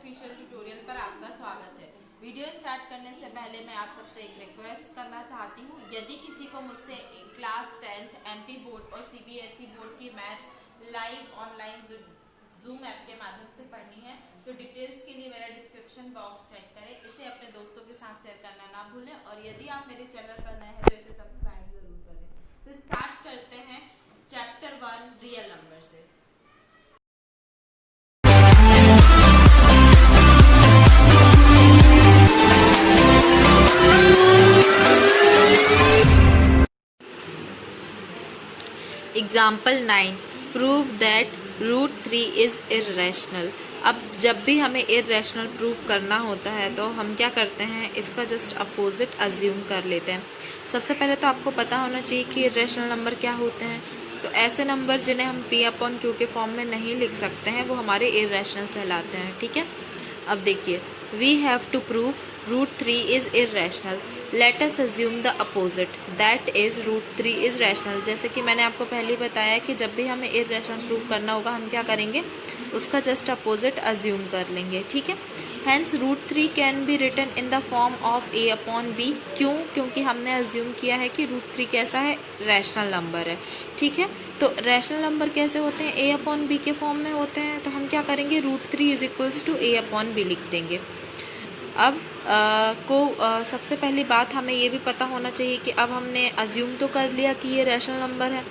Official tutorial पर आपका स्वागत है। वीडियो स्टार्ट करने से पहले मैं आप सबसे एक रिक्वेस्ट करना चाहती हूँ। यदि किसी को मुझसे क्लास 10th एमपी बोर्ड और सीबीएसई बोर्ड की maths live online zoom app के माध्यम से पढ़नी है तो डिटेल्स के लिए मेरा डिस्क्रिप्शन बॉक्स चेक करें। इसे अपने दोस्तों के साथ शेयर करना ना भूलें और यदि आप मेरे चैनल पर नए हैं तो इसे सब्सक्राइब जरूर करें। तो स्टार्ट करते हैं चैप्टर 1 रियल नंबर से। Example 9 prove that root 3 is irrational. अब जब भी हमें इर्रेशनल प्रूव करना होता है तो हम क्या करते हैं, इसका जस्ट अपोजिट अज्यूम कर लेते हैं। सबसे पहले तो आपको पता होना चाहिए कि इर्रेशनल नंबर क्या होते हैं। तो ऐसे नंबर जिन्हें हम p अपॉन क्यू के फॉर्म में नहीं लिख सकते हैं वो हमारे इर्रेशनल कहलाते हैं। ठीक है, अब देखिए we have to prove root 3 is irrational. Let us assume the opposite that is root 3 is rational. जैसे कि मैंने आपको पहले ही बताया कि जब भी हमें इर्रेशनल प्रूव करना होगा हम क्या करेंगे, उसका जस्ट अपोजिट अज्यूम कर लेंगे। ठीक है, hence root 3 can be written in the form of a upon b। क्यों? क्योंकि हमने अज्यूम किया है कि रूट 3 कैसा है, रैशनल नंबर है। ठीक है, तो रैशनल नंबर कैसे होते हैं, a अपॉन b के फॉर्म में होते हैं। तो हम क्या करेंगे, root 3 is equals to a upon b लिख देंगे। अब सबसे पहली बात हमें ये भी पता होना चाहिए कि अब हमने अज्यूम तो कर लिया कि ये रैशनल नंबर है,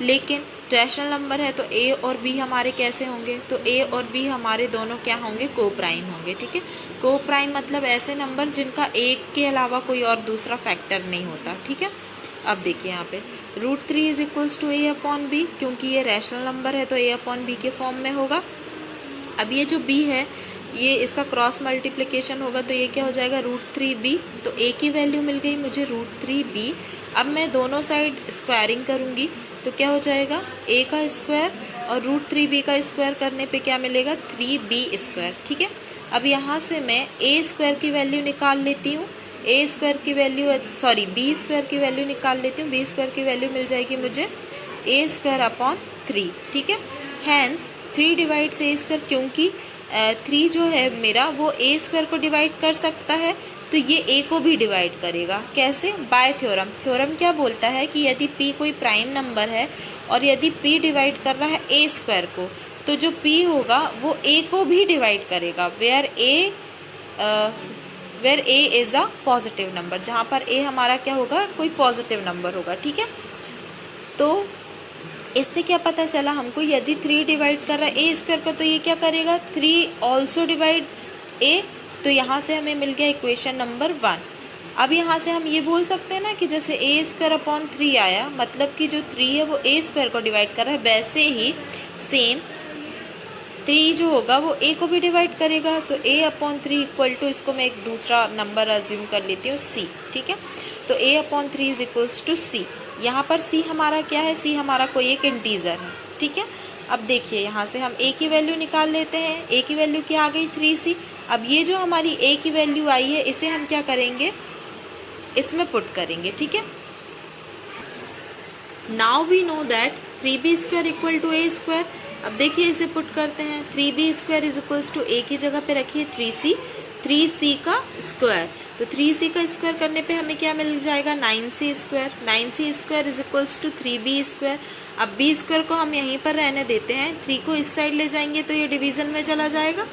लेकिन रैशनल नंबर है तो a और b हमारे कैसे होंगे, तो a और b हमारे दोनों क्या होंगे, को प्राइम होंगे। ठीक है, को प्राइम मतलब ऐसे नंबर जिनका एक के अलावा कोई और दूसरा फैक्टर नहीं होता। ठीक है, अब देखिए यहाँ पे root 3 is equals to a upon b, क्योंकि ये रैशनल नंबर है तो a अपॉन b के फॉर्म में होगा। अब ये जो b है ये इसका क्रॉस मल्टीप्लिकेशन होगा तो ये क्या हो जाएगा, रूट 3b। तो a की वैल्यू मिल गई मुझे रूट 3b। अब मैं दोनों साइड स्क्वायरिंग करूंगी तो क्या हो जाएगा, a का स्क्वायर और रूट 3b का स्क्वायर करने पे क्या मिलेगा, 3b स्क्वायर। ठीक है, अब यहाँ से मैं a स्क्वायर की वैल्यू निकाल लेती हूँ, a स्क्वायर की वैल्यू b स्क्वायर की वैल्यू निकाल लेती हूँ। b स्क्वायर की वैल्यू मिल जाएगी मुझे a स्क्वायर अपॉन 3। ठीक है, हैंस 3 डिवाइड्स a स्क्वायर, क्योंकि 3 जो है मेरा वो a स्क्वायर को डिवाइड कर सकता है तो ये a को भी डिवाइड करेगा। कैसे, बाय थ्योरम। थ्योरम क्या बोलता है कि यदि p कोई प्राइम नंबर है और यदि p डिवाइड कर रहा है a स्क्वायर को तो जो p होगा वो a को भी डिवाइड करेगा, where a is a positive number, जहाँ पर a हमारा क्या होगा, कोई पॉजिटिव नंबर होगा। ठीक है, तो इससे क्या पता चला हमको, यदि 3 डिवाइड कर रहा है a स्क्वायर का तो ये क्या करेगा, 3 ऑल्सो डिवाइड a। तो यहाँ से हमें मिल गया इक्वेशन नंबर 1। अब यहाँ से हम ये बोल सकते हैं ना कि जैसे a स्क्वायर अपॉन 3 आया, मतलब कि जो 3 है वो a स्क्वायर को डिवाइड कर रहा है, वैसे ही सेम 3 जो होगा वो a को भी डिवाइड करेगा। तो a अपॉन 3 इक्वल टू, इसको मैं एक दूसरा नंबर अज्यूम कर लेती हूँ, c। ठीक है, तो a upon 3 is equals to c। यहाँ पर c हमारा क्या है, c हमारा कोई एक इंटीजर है। ठीक है, अब देखिए यहाँ से हम a की वैल्यू निकाल लेते हैं। a की वैल्यू क्या आ गई, 3c। अब ये जो हमारी a की वैल्यू आई है इसे हम क्या करेंगे, इसमें पुट करेंगे। ठीक है, now we know that 3b square equal to a square. अब देखिए इसे पुट करते हैं, 3b square is equals to a की जगह पे रखिए 3c का स्क्वायर। तो 3c का स्क्वायर करने पे हमें क्या मिल जाएगा, 9c square. 9c square is equals to 3b square. अब b स्क्वायर को हम यहीं पर रहने देते हैं, 3 को इस साइड ले जाएंगे तो ये डिवीजन में चला जाएगा।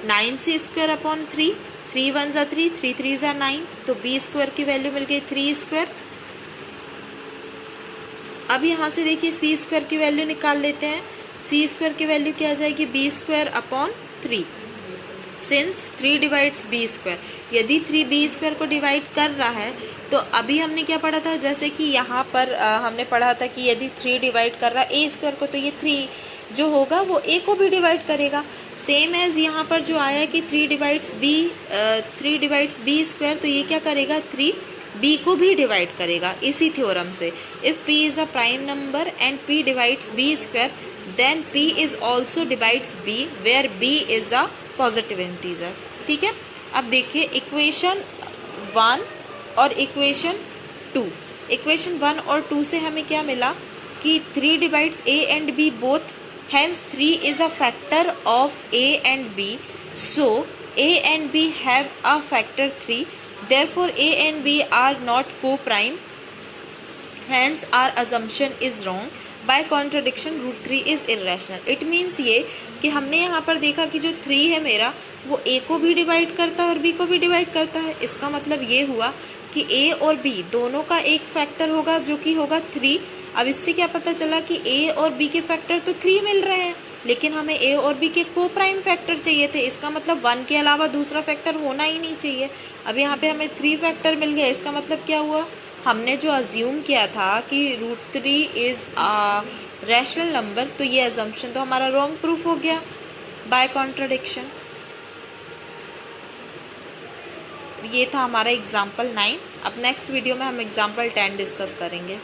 9c स्क्वायर अपॉन 3, 3 1 जा 3, 3 3 जा 9। तो b स्क्वायर की वैल्यू मिल गई 3 स्क्वायर। अब यहाँ से देखिए c स्क्वायर की वैल्यू निकाल लेते हैं। c स्क्वायर की वैल्यू क्या आ जाएगी, b square upon 3। Since 3 divides b square, यदि 3 b स्क्वायर को डिवाइड कर रहा है तो अभी हमने क्या पढ़ा था, जैसे कि यहाँ पर हमने पढ़ा था कि यदि 3 डिवाइड कर रहा है a स्क्वायर को तो ये 3 जो होगा वो a को भी डिवाइड करेगा। सेम एज यहाँ पर जो आया कि 3 डिवाइड्स b स्क्वायर, तो ये क्या करेगा, 3 b को भी डिवाइड करेगा इसी थ्योरम से। If p is a prime number and p divides b square then p is also divides b where b is a positive integer. ठीक है, अब देखिए इक्वेशन 1 और इक्वेशन 2। इक्वेशन 1 और 2 से हमें क्या मिला कि 3 divides a and b both, hence 3 is a factor of a and b, so A and B have a factor 3, therefore A and B are not co-prime, hence our assumption is wrong. By contradiction root 3 is irrational. It means ये कि हमने यहाँ पर देखा कि जो 3 है मेरा वो A को भी डिवाइड करता है और B को भी डिवाइड करता है। इसका मतलब ये हुआ कि A और B दोनों का एक फैक्टर होगा जो कि होगा 3। अब इससे क्या पता चला कि A और B के फैक्टर तो 3 मिल रहे हैं, लेकिन हमें A और B के को प्राइम फैक्टर चाहिए थे। इसका मतलब 1 के अलावा दूसरा फैक्टर होना ही नहीं चाहिए। अब यहाँ पे हमें 3 फैक्टर मिल गया। इसका मतलब क्या हुआ, हमने जो अज्यूम किया था कि रूट 3 इज रैशनल नंबर, तो ये अजम्पशन तो हमारा रॉन्ग प्रूफ हो गया बाय कॉन्ट्रडिक्शन। ये था हमारा एग्जाम्पल 9। अब नेक्स्ट वीडियो में हम एग्जाम्पल 10 डिस्कस करेंगे।